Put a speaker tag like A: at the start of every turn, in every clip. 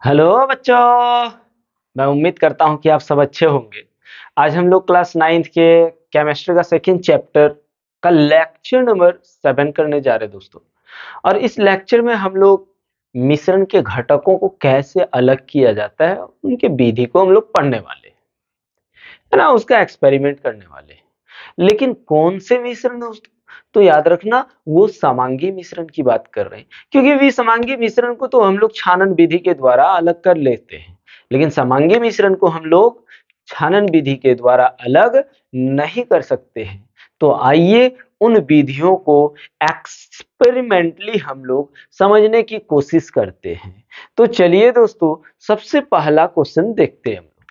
A: Hello बच्चों। मैं उम्मीद करता हूं कि आप सब अच्छे होंगे। आज हम लोग क्लास 9th के केमिस्ट्री का सेकंड चैप्टर का लेक्चर नंबर 7 करने जा रहे हैं दोस्तों। और इस लेक्चर में हम लोग मिश्रण के घटकों को कैसे अलग किया जाता है, उनके विधि को हम लोग पढ़ने वाले हैं, है ना। उसका एक्सपेरिमेंट करने वाले हैं। लेकिन कौन से मिश्रण दोस्तों? तो याद रखना, वो समांगी मिश्रण की बात कर रहे हैं, क्योंकि विसमांगी मिश्रण को तो हम लोग छानन विधि के द्वारा अलग कर लेते हैं, लेकिन समांगी मिश्रण को हम लोग छानन विधि के द्वारा अलग नहीं कर सकते हैं। तो आइए उन विधियों को एक्सपेरिमेंटली हम लोग समझने की कोशिश करते हैं। तो चलिए दोस्तों, सबसे पहला क्वेश्चन देखते हैं हम लोग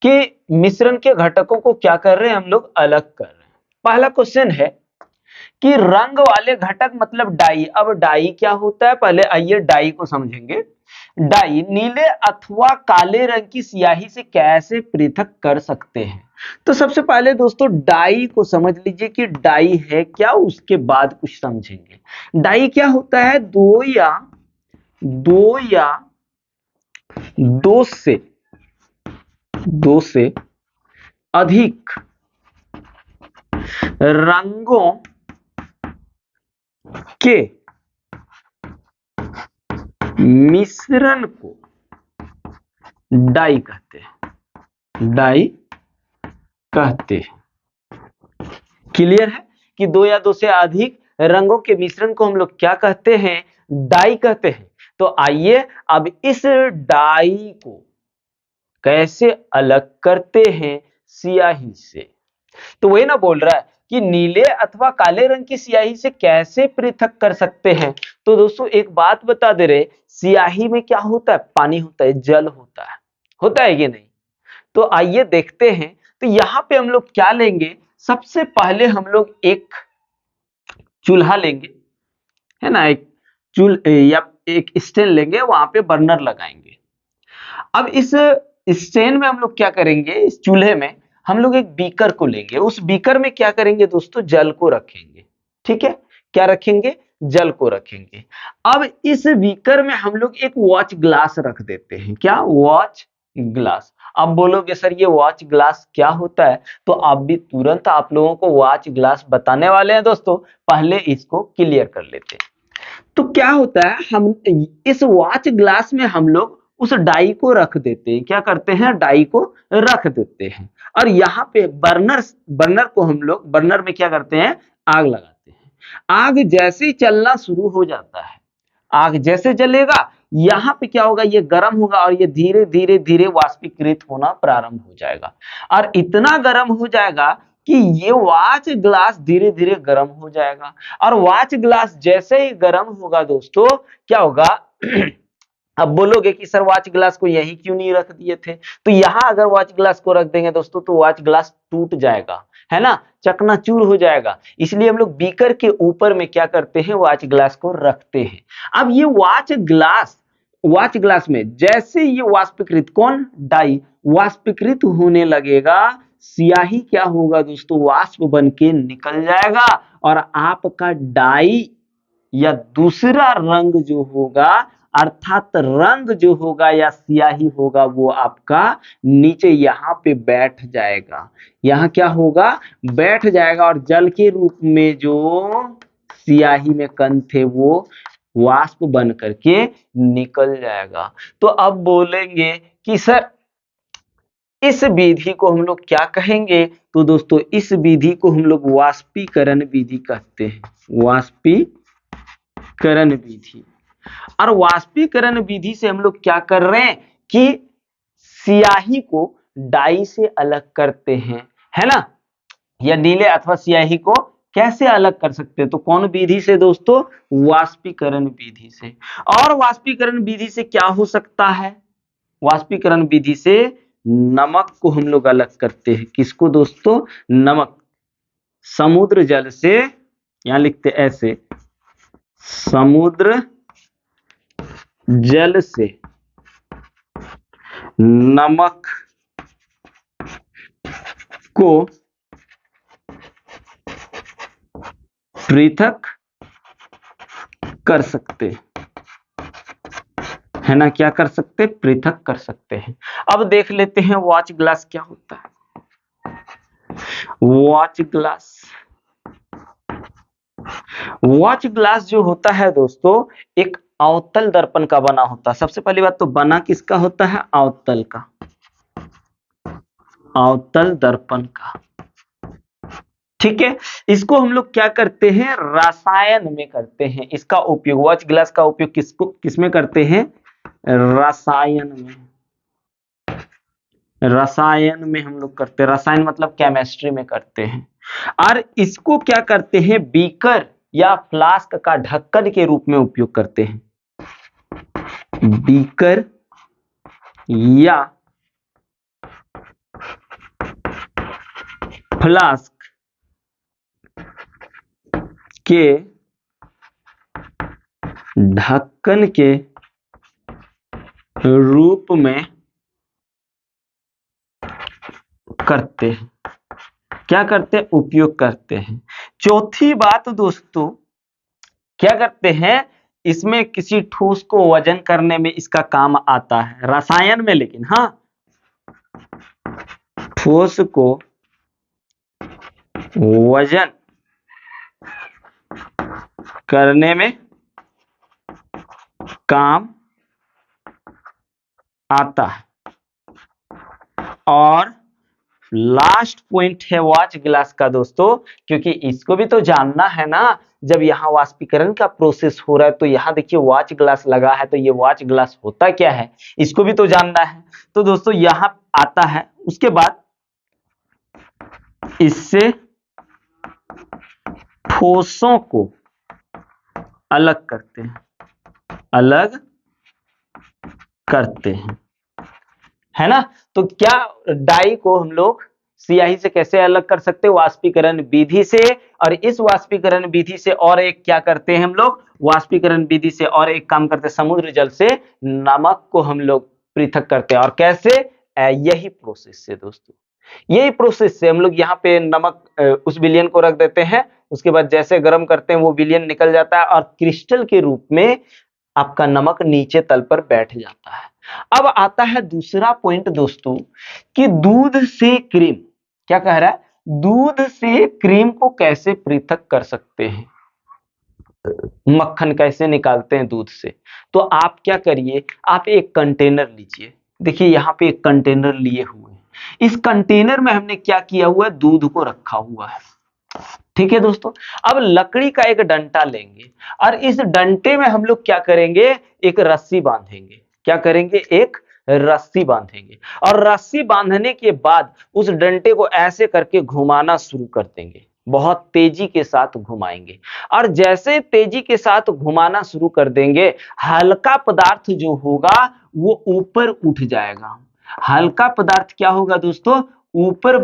A: कि मिश्रण के घटकों को क्या कर रहे हैं, हम लोग अलग कर रहे हैं। पहला क्वेश्चन है कि रंग वाले घटक मतलब डाई। अब डाई क्या होता है, पहले आइए डाई को समझेंगे। डाई नीले अथवा काले रंग की स्याही से कैसे पृथक कर सकते हैं। तो सबसे पहले दोस्तों डाई को समझ लीजिए कि डाई है क्या, उसके बाद कुछ समझेंगे। डाई क्या होता है, दो या दो से दो से अधिक रंगों के मिश्रण को डाई कहते हैं। डाई कहते हैं। क्लियर है कि दो या दो से अधिक रंगों के मिश्रण को हम लोग क्या कहते हैं, डाई कहते हैं। तो आइए अब इस डाई को कैसे अलग करते हैं स्याही से। तो वही ना बोल रहा है कि नीले अथवा काले रंग की स्याही से कैसे पृथक कर सकते हैं। तो दोस्तों एक बात बता दे रहे, स्याही में क्या होता है, पानी होता है, जल होता है कि नहीं। तो आइए देखते हैं। तो यहां पे हम लोग क्या लेंगे, सबसे पहले हम लोग एक चूल्हा लेंगे, है ना। एक चूल या एक स्टैंड लेंगे, वहां पे बर्नर लगाएंगे। अब इस स्टैंड में हम लोग क्या करेंगे, इस चूल्हे में हम लोग एक बीकर को लेंगे। उस बीकर में क्या करेंगे दोस्तों, जल को रखेंगे। ठीक है, क्या रखेंगे, जल को रखेंगे। अब इस बीकर में हम लोग एक वॉच ग्लास रख देते हैं। क्या, वॉच ग्लास। अब बोलोगे सर ये वॉच ग्लास क्या होता है, तो आप भी तुरंत आप लोगों को वॉच ग्लास बताने वाले हैं दोस्तों। पहले इसको क्लियर कर लेते हैं। तो क्या होता है, हम इस वॉच ग्लास में हम लोग उस डाई को रख देते हैं। क्या करते हैं, डाई को रख देते हैं। और यहाँ पे बर्नर को हम लोग बर्नर में क्या करते हैं, आग लगाते हैं। आग जैसे ही चलना शुरू हो जाता है, आग जैसे जलेगा, यहाँ पे क्या होगा, ये गर्म होगा और ये धीरे धीरे धीरे वाष्पीकृत होना प्रारंभ हो जाएगा। और इतना गर्म हो जाएगा कि ये वॉच ग्लास धीरे धीरे गर्म हो जाएगा। और वॉच ग्लास जैसे ही गर्म होगा दोस्तों, क्या होगा अब बोलोगे कि सर वॉच ग्लास को यही क्यों नहीं रख दिए थे। तो यहां अगर वॉच ग्लास को रख देंगे दोस्तों, तो वॉच ग्लास टूट जाएगा, है ना, चकनाचूर हो जाएगा। इसलिए हम लोग बीकर के ऊपर में क्या करते हैं, वॉच ग्लास को रखते हैं। अब ये वॉच ग्लास में जैसे ये वाष्पीकृत, कौन, डाई वाष्पीकृत होने लगेगा, स्याही क्या होगा दोस्तों, वाष्प बन के निकल जाएगा। और आपका डाई या दूसरा रंग जो होगा, अर्थात रंग जो होगा या स्याही होगा, वो आपका नीचे यहाँ पे बैठ जाएगा। यहाँ क्या होगा, बैठ जाएगा। और जल के रूप में जो स्याही में कण थे, वो वाष्प बन करके निकल जाएगा। तो अब बोलेंगे कि सर इस विधि को हम लोग क्या कहेंगे, तो दोस्तों इस विधि को हम लोग वाष्पीकरण विधि कहते हैं। वाष्पीकरण विधि। और वाष्पीकरण विधि से हम लोग क्या कर रहे हैं कि स्याही को डाई से अलग करते हैं, है ना। या नीले अथवा स्याही को कैसे अलग कर सकते हैं, तो कौन विधि से दोस्तों, वाष्पीकरण विधि से। और वाष्पीकरण विधि से क्या हो सकता है, वाष्पीकरण विधि से नमक को हम लोग अलग करते हैं। किसको दोस्तों, नमक। समुद्र जल से, यहां लिखते ऐसे, समुद्र जल से नमक को पृथक कर सकते। है ना, क्या कर सकते, पृथक कर सकते हैं। अब देख लेते हैं वॉच ग्लास क्या होता है। वॉच ग्लास, वॉच ग्लास जो होता है दोस्तों एक अवतल दर्पण का बना होता है। सबसे पहली बात तो बना किसका होता है, अवतल का, अवतल दर्पण का। ठीक है, इसको हम लोग क्या करते हैं, रसायन में करते हैं इसका उपयोग। वॉच ग्लास का उपयोग किसमें करते हैं, रसायन में, रसायन में हम लोग करते हैं। रसायन मतलब केमिस्ट्री में करते हैं। और इसको क्या करते हैं, बीकर या फ्लास्क का ढक्कन के रूप में उपयोग करते हैं। बीकर या फ्लास्क के ढक्कन के रूप में करते हैं। क्या करते हैं, उपयोग करते हैं। चौथी बात दोस्तों, क्या करते हैं, इसमें किसी ठोस को वजन करने में इसका काम आता है, रसायन में। लेकिन हाँ, ठोस को वजन करने में काम आता है। और लास्ट पॉइंट है वॉच ग्लास का दोस्तों, क्योंकि इसको भी तो जानना है ना, जब यहाँ वाष्पीकरण का प्रोसेस हो रहा है तो यहाँ देखिए वॉच ग्लास लगा है, तो ये वॉच ग्लास होता क्या है, इसको भी तो जानना है। तो दोस्तों यहाँ आता है, उसके बाद इससे ठोसों को अलग करते हैं, अलग करते हैं, है ना। तो क्या डाई को हम लोग स्याही से कैसे अलग कर सकते हैं, वाष्पीकरण विधि से। और इस वाष्पीकरण विधि से और एक क्या करते हैं हम लोग, वाष्पीकरण विधि से और एक काम करते हैं, समुद्र जल से नमक को हम लोग पृथक करते हैं। और कैसे, यही प्रोसेस से दोस्तों, यही प्रोसेस से हम लोग यहाँ पे नमक उस विलयन को रख देते हैं, उसके बाद जैसे गर्म करते हैं वो विलयन निकल जाता है और क्रिस्टल के रूप में आपका नमक नीचे तल पर बैठ जाता है। अब आता है दूसरा पॉइंट दोस्तों, कि दूध से क्रीम, क्या कह रहा है, दूध से क्रीम को कैसे पृथक कर सकते हैं, मक्खन कैसे निकालते हैं दूध से। तो आप क्या करिए, आप एक कंटेनर लीजिए, देखिए यहाँ पे एक कंटेनर लिए हुए हैं। इस कंटेनर में हमने क्या किया हुआ है, दूध को रखा हुआ है। ठीक है दोस्तों, अब लकड़ी का एक डंटा लेंगे और इस डंटे में हम लोग क्या करेंगे, एक रस्सी बांधेंगे। क्या करेंगे, एक रस्सी बांधेंगे। और रस्सी बांधने के बाद उस डंटे को ऐसे करके घुमाना शुरू कर देंगे, बहुत तेजी के साथ घुमाएंगे। और जैसे तेजी के साथ घुमाना शुरू कर देंगे, हल्का पदार्थ जो होगा वो ऊपर उठ जाएगा। हल्का पदार्थ क्या होगा दोस्तों, ऊपर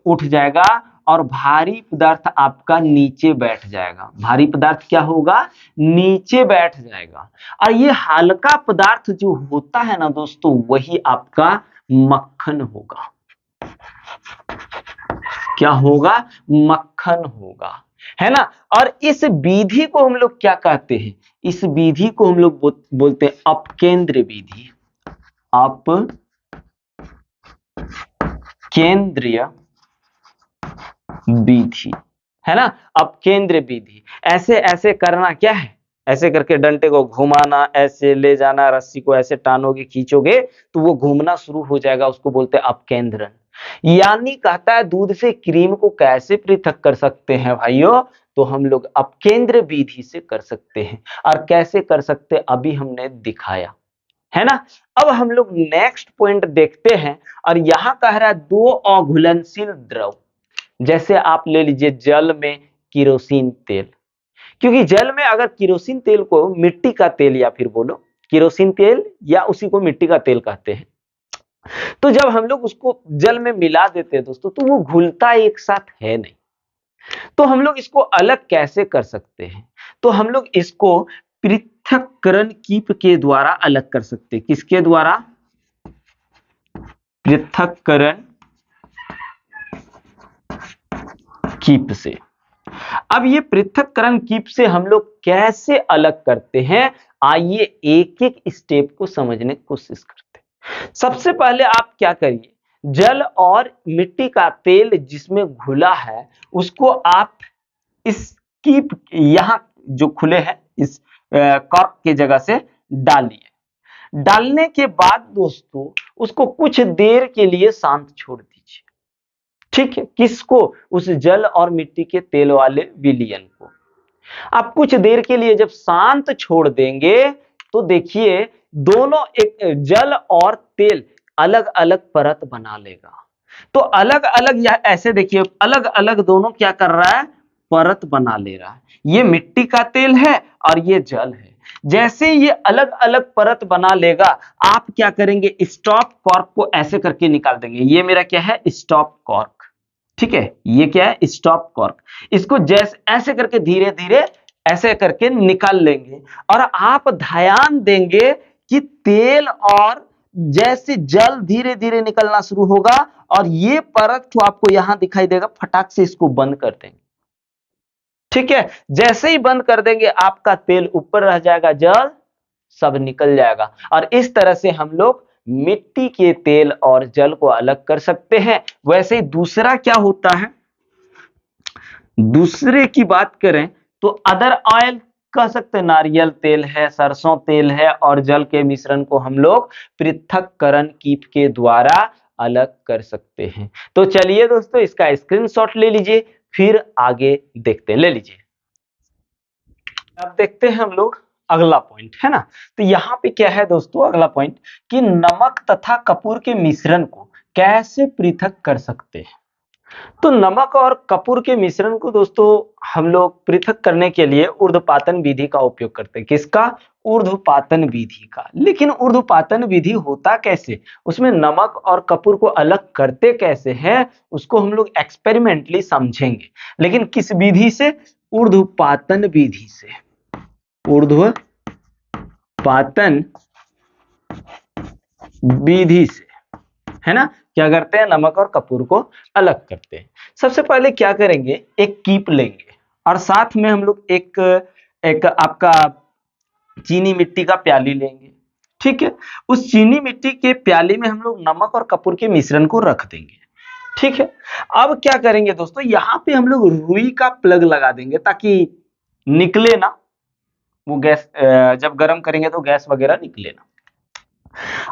A: उठ जाएगा और भारी पदार्थ आपका नीचे बैठ जाएगा। भारी पदार्थ क्या होगा, नीचे बैठ जाएगा। और ये हल्का पदार्थ जो होता है ना दोस्तों, वही आपका मक्खन होगा। क्या होगा, मक्खन होगा, है ना। और इस विधि को हम लोग क्या कहते हैं, इस विधि को हम लोग बोलते हैं अपकेंद्र विधि। अपकेंद्रीय विधि, है ना, अपकेंद्र विधि। ऐसे ऐसे करना क्या है, ऐसे करके डंडे को घुमाना, ऐसे ले जाना, रस्सी को ऐसे टानोगे खींचोगे तो वो घूमना शुरू हो जाएगा, उसको बोलते हैं अपकेंद्रण। यानी कहता है दूध से क्रीम को कैसे पृथक कर सकते हैं भाइयों, तो हम लोग अपकेंद्र विधि से कर सकते हैं। और कैसे कर सकते अभी हमने दिखाया, है ना। अब हम लोग नेक्स्ट पॉइंट देखते हैं, और यहां कह रहा है दो अघुलनशील द्रव। जैसे आप ले लीजिए जल में केरोसिन तेल, क्योंकि जल में अगर केरोसिन तेल को मिट्टी का तेल, या फिर बोलो केरोसिन तेल, या उसी को मिट्टी का तेल कहते हैं, तो जब हम लोग उसको जल में मिला देते हैं दोस्तों, तो वो घुलता एक साथ है नहीं। तो हम लोग इसको अलग कैसे कर सकते हैं, तो हम लोग इसको पृथक्करण कीप के द्वारा अलग कर सकते हैं। किसके द्वारा, पृथक्करण कीप से। अब ये पृथक्करण कीप से हम लोग कैसे अलग करते हैं, आइए एक एक स्टेप को समझने की कोशिश करते हैं। सबसे पहले आप क्या करिए, जल और मिट्टी का तेल जिसमें घुला है उसको आप इसकी यहां जो खुले हैं इस कॉर्क की जगह से डालिए। डालने के बाद दोस्तों उसको कुछ देर के लिए शांत छोड़ दीजिए। ठीक है, किसको? उस जल और मिट्टी के तेल वाले विलयन को। आप कुछ देर के लिए जब शांत छोड़ देंगे तो देखिए दोनों एक जल और तेल अलग अलग परत बना लेगा। तो अलग अलग या ऐसे देखिए अलग अलग दोनों क्या कर रहा है, परत बना ले रहा है। ये मिट्टी का तेल है और ये जल है। जैसे ये अलग अलग परत बना लेगा आप क्या करेंगे, स्टॉप कॉर्क को ऐसे करके निकाल देंगे। ये मेरा क्या है, स्टॉप कॉर्क। ठीक है, ये क्या है, स्टॉप कॉर्क। इसको जैसे ऐसे करके धीरे धीरे ऐसे करके निकाल लेंगे और आप ध्यान देंगे कि तेल और जैसे जल धीरे धीरे निकलना शुरू होगा और ये परत तो आपको यहां दिखाई देगा, फटाक से इसको बंद कर देंगे। ठीक है, जैसे ही बंद कर देंगे आपका तेल ऊपर रह जाएगा, जल सब निकल जाएगा। और इस तरह से हम लोग मिट्टी के तेल और जल को अलग कर सकते हैं। वैसे ही दूसरा क्या होता है, दूसरे की बात करें तो अदर ऑयल कह सकते हैं, नारियल तेल है, सरसों तेल है और जल के मिश्रण को हम लोग पृथक्करण कीप के द्वारा अलग कर सकते हैं। तो चलिए दोस्तों इसका स्क्रीनशॉट ले लीजिए, फिर आगे देखते हैं। ले लीजिए। अब देखते हैं हम लोग अगला पॉइंट, है ना। तो यहाँ पे क्या है दोस्तों, अगला पॉइंट कि नमक तथा कपूर के मिश्रण को कैसे पृथक कर सकते हैं। तो नमक और कपूर के मिश्रण को दोस्तों हम लोग पृथक करने के लिए ऊर्ध्वपातन विधि का उपयोग करते हैं। किसका? ऊर्ध्वपातन विधि का। लेकिन ऊर्ध्वपातन विधि होता कैसे, उसमें नमक और कपूर को अलग करते कैसे हैं, उसको हम लोग एक्सपेरिमेंटली समझेंगे। लेकिन किस विधि से? ऊर्ध्वपातन विधि से। ऊर्ध्वपातन विधि से, है ना। क्या करते हैं, नमक और कपूर को अलग करते हैं। सबसे पहले क्या करेंगे, एक कीप लेंगे और साथ में हम लोग एक आपका चीनी मिट्टी का प्याली लेंगे। ठीक है, उस चीनी मिट्टी के प्याली में हम लोग नमक और कपूर के मिश्रण को रख देंगे। ठीक है, अब क्या करेंगे दोस्तों, यहां पे हम लोग रुई का प्लग लगा देंगे ताकि निकले ना वो गैस, जब गर्म करेंगे तो गैस वगैरह निकले ना।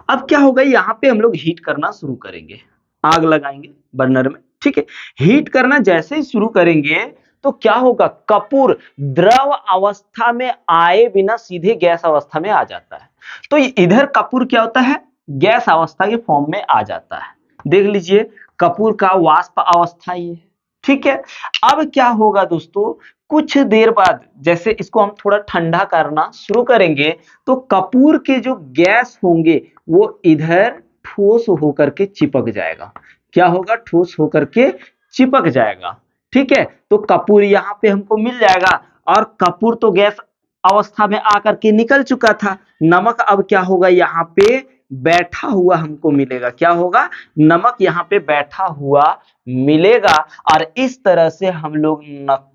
A: अब क्या होगा, यहाँ पे हम लोग हीट करना शुरू करेंगे, आग लगाएंगे बर्नर में। ठीक है, हीट करना जैसे ही शुरू करेंगे तो क्या होगा, कपूर द्रव अवस्था में आए बिना सीधे गैस अवस्था में आ जाता है। तो इधर कपूर क्या होता है, गैस अवस्था के फॉर्म में आ जाता है। देख लीजिए कपूर का वाष्प अवस्था ये है। ठीक है, अब क्या होगा दोस्तों, कुछ देर बाद जैसे इसको हम थोड़ा ठंडा करना शुरू करेंगे तो कपूर के जो गैस होंगे वो इधर ठोस होकर के चिपक जाएगा। क्या होगा, ठोस होकर के चिपक जाएगा। ठीक है, तो कपूर यहाँ पे हमको मिल जाएगा और कपूर तो गैस अवस्था में आकर के निकल चुका था। नमक अब क्या होगा, यहाँ पे बैठा हुआ हमको मिलेगा। क्या होगा, नमक यहाँ पे बैठा हुआ मिलेगा और इस तरह से हम लोग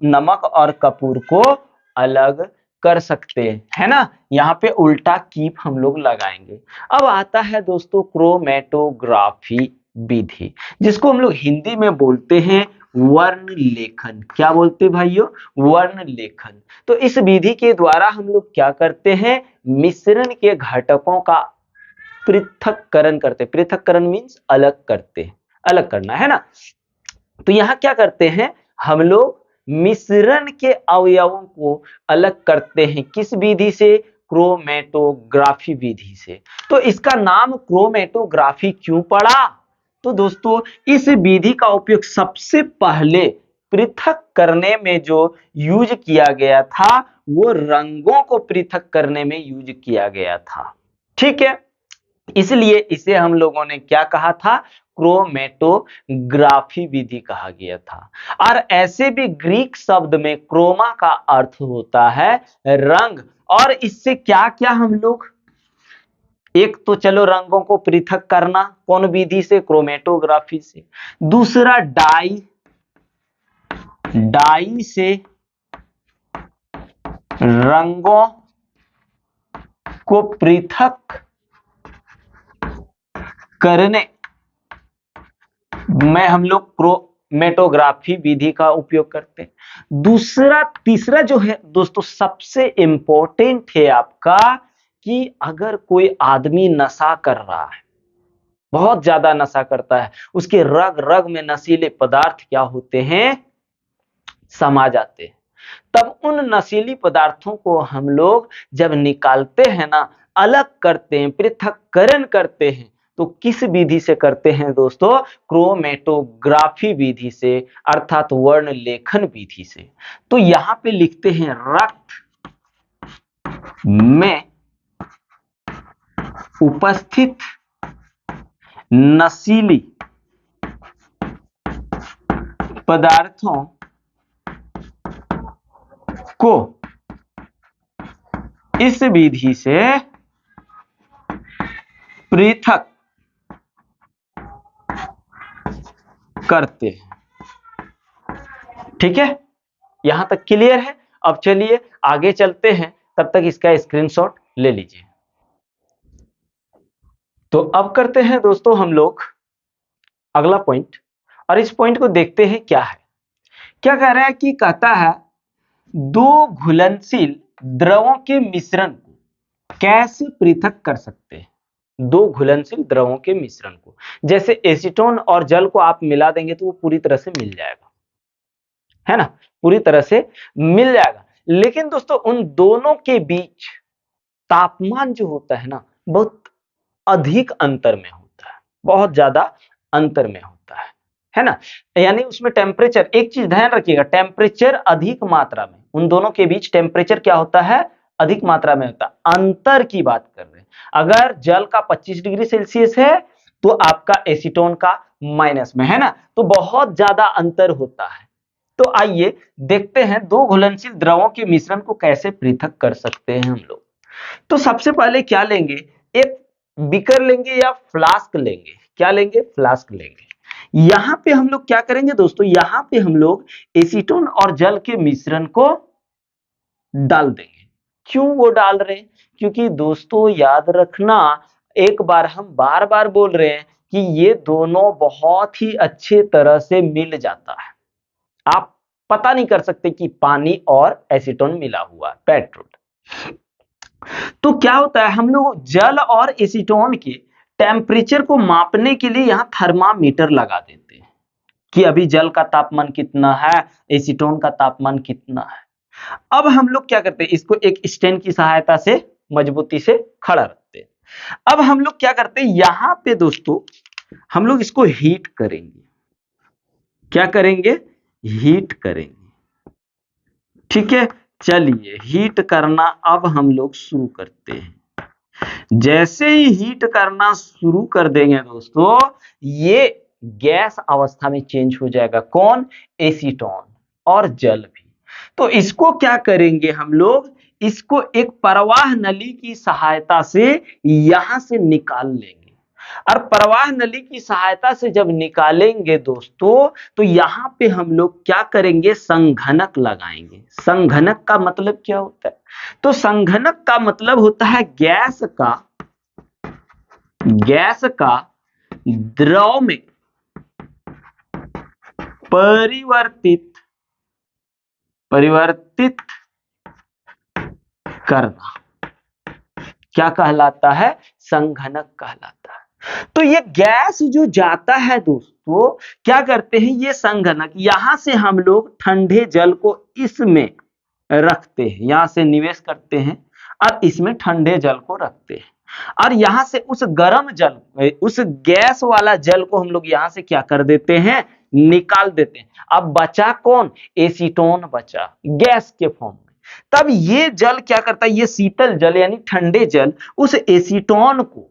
A: नमक और कपूर को अलग कर सकते हैं, है ना। यहाँ पे उल्टा कीप हम लोग लगाएंगे। अब आता है दोस्तों क्रोमेटोग्राफी विधि, जिसको हम लोग हिंदी में बोलते हैं वर्ण लेखन। क्या बोलते हैं भाइयों, वर्ण लेखन। तो इस विधि के द्वारा हम लोग क्या करते हैं, मिश्रण के घटकों का पृथक्करण करते। पृथक्करण मीन्स अलग करते, अलग करना, है ना। तो यहां क्या करते हैं, हम लोग मिश्रण के अवयवों को अलग करते हैं। किस विधि से? क्रोमेटोग्राफी विधि से। तो इसका नाम क्रोमेटोग्राफी क्यों पड़ा? तो दोस्तों इस विधि का उपयोग सबसे पहले पृथक करने में जो यूज किया गया था वो रंगों को पृथक करने में यूज किया गया था। ठीक है, इसलिए इसे हम लोगों ने क्या कहा था, क्रोमेटोग्राफी विधि कहा गया था। और ऐसे भी ग्रीक शब्द में क्रोमा का अर्थ होता है रंग। और इससे क्या क्या हम लोग, एक तो चलो रंगों को पृथक करना, कौन विधि से? क्रोमेटोग्राफी से। दूसरा डाई, डाई से रंगों को पृथक करने में हम लोग क्रोमेटोग्राफी विधि का उपयोग करते हैं। तीसरा जो है दोस्तों सबसे इंपॉर्टेंट है आपका, कि अगर कोई आदमी नशा कर रहा है, बहुत ज्यादा नशा करता है, उसके रग रग में नशीले पदार्थ क्या होते हैं, समा जाते हैं, तब उन नशीली पदार्थों को हम लोग जब निकालते हैं ना, अलग करते हैं, पृथक्करण करते हैं, तो किस विधि से करते हैं दोस्तों, क्रोमेटोग्राफी विधि से, अर्थात वर्ण लेखन विधि से। तो यहां पे लिखते हैं रक्त में उपस्थित नशीली पदार्थों को इस विधि से पृथक करते हैं। ठीक है, यहां तक क्लियर है। अब चलिए आगे चलते हैं, तब तक इसका स्क्रीनशॉट ले लीजिए। तो अब करते हैं दोस्तों हम लोग अगला पॉइंट, और इस पॉइंट को देखते हैं क्या है। क्या कह रहा है कि कहता है दो घुलनशील द्रवों के मिश्रण को कैसे पृथक कर सकते हैं। दो घुलनशील द्रवों के मिश्रण को, जैसे एसीटोन और जल को आप मिला देंगे तो वो पूरी तरह से मिल जाएगा, है ना, पूरी तरह से मिल जाएगा। लेकिन दोस्तों उन दोनों के बीच तापमान जो होता है ना, बहुत अधिक अंतर में होता है, बहुत ज्यादा अंतर में होता है ना। यानी उसमें टेम्परेचर, एक चीज ध्यान रखिएगा, टेम्परेचर अधिक मात्रा में, उन दोनों के बीच टेम्परेचर क्या होता है, अधिक मात्रा में होता है। अंतर की बात कर रहे हैं, अगर जल का 25 डिग्री सेल्सियस है तो आपका एसीटोन का माइनस में, है ना, तो बहुत ज्यादा अंतर होता है। तो आइए देखते हैं दो घुलनशील द्रवों के मिश्रण को कैसे पृथक कर सकते हैं हम लोग। तो सबसे पहले क्या लेंगे, एक बीकर लेंगे या फ्लास्क लेंगे। क्या लेंगे, फ्लास्क लेंगे। यहां पे हम लोग क्या करेंगे दोस्तों, यहां पे हम लोग एसीटोन और जल के मिश्रण को डाल देंगे। क्यों वो डाल रहे हैं, क्योंकि दोस्तों याद रखना, एक बार हम बार बार बोल रहे हैं कि ये दोनों बहुत ही अच्छे तरह से मिल जाता है। आप पता नहीं कर सकते कि पानी और एसीटोन मिला हुआ है, पेट्रोल। तो क्या होता है, हम लोग जल और एसीटोन के टेम्परेचर को मापने के लिए यहां थर्मामीटर लगा देते हैं कि अभी जल का तापमान कितना है, एसीटोन का तापमान कितना है। अब हम लोग क्या करते हैं, इसको एक स्टैंड की सहायता से मजबूती से खड़ा रखते हैं। अब हम लोग क्या करते हैं, यहां पे दोस्तों हम लोग इसको हीट करेंगे। क्या करेंगे, हीट करेंगे। ठीक है, चलिए हीट करना अब हम लोग शुरू करते हैं। जैसे ही हीट करना शुरू कर देंगे दोस्तों, ये गैस अवस्था में चेंज हो जाएगा। कौन, एसीटोन और जल भी। तो इसको क्या करेंगे हम लोग, इसको एक प्रवाह नली की सहायता से यहां से निकाल लेंगे। और प्रवाह नली की सहायता से जब निकालेंगे दोस्तों, तो यहां पे हम लोग क्या करेंगे, संघनक लगाएंगे। संघनक का मतलब क्या होता है, तो संघनक का मतलब होता है गैस का द्रव में परिवर्तित करना क्या कहलाता है, संघनक कहलाता है। तो ये गैस जो जाता है दोस्तों, क्या करते हैं, ये संघनक, यहां से हम लोग ठंडे जल को इसमें रखते हैं, यहां से निवेश करते हैं और इसमें ठंडे जल को रखते हैं, और यहां से उस गर्म जल, उस गैस वाला जल को हम लोग यहां से क्या कर देते हैं, निकाल देते हैं। अब बचा कौन, एसीटोन बचा गैस के फॉर्म में। तब ये जल क्या करता है, ये शीतल जल यानी ठंडे जल उस एसीटोन को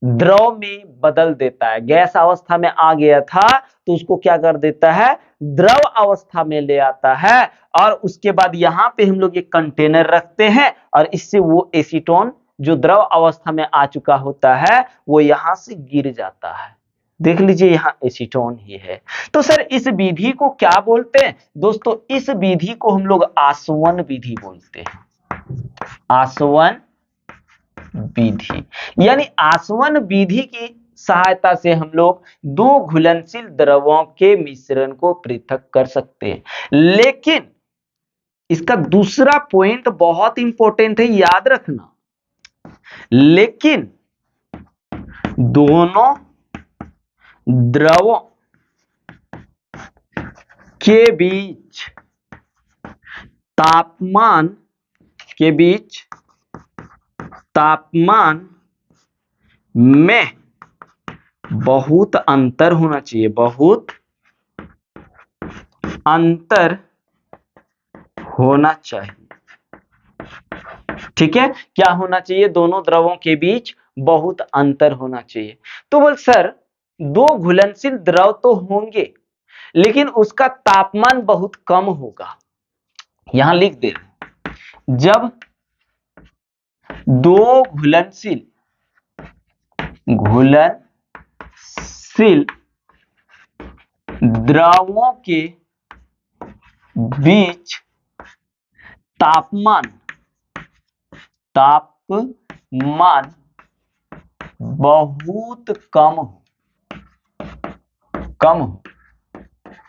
A: द्रव में बदल देता है। गैस अवस्था में आ गया था तो उसको क्या कर देता है, द्रव अवस्था में ले आता है, और उसके बाद यहां पे हम लोग एक कंटेनर रखते हैं, और इससे वो एसीटोन जो द्रव अवस्था में आ चुका होता है वो यहां से गिर जाता है। देख लीजिए यहाँ एसीटोन ही है। तो सर इस विधि को क्या बोलते हैं दोस्तों? इस विधि को हम लोग आसवन विधि बोलते हैं। आसवन विधि, यानी आसवन विधि की सहायता से हम लोग दो घुलनशील द्रवों के मिश्रण को पृथक कर सकते हैं। लेकिन इसका दूसरा पॉइंट बहुत इंपॉर्टेंट है, याद रखना। लेकिन दोनों द्रवों के बीच तापमान में बहुत अंतर होना चाहिए, बहुत अंतर होना चाहिए। ठीक है, क्या होना चाहिए? दोनों द्रवों के बीच बहुत अंतर होना चाहिए। तो बोल सर दो घुलनशील द्रव तो होंगे लेकिन उसका तापमान बहुत कम होगा। यहां लिख दे रहे, जब दो घुलनशील द्रवों के बीच तापमान बहुत कम हो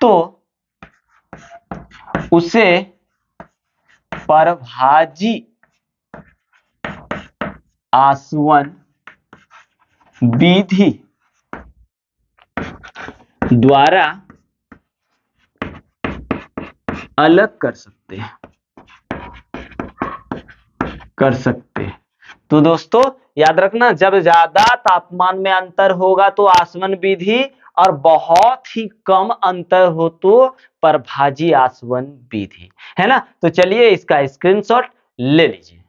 A: तो उसे परभाजी आसवन विधि द्वारा अलग कर सकते हैं। तो दोस्तों याद रखना, जब ज्यादा तापमान में अंतर होगा तो आसवन विधि, और बहुत ही कम अंतर हो तो परभाजी आसवन विधि, है ना। तो चलिए इसका स्क्रीनशॉट ले लीजिए।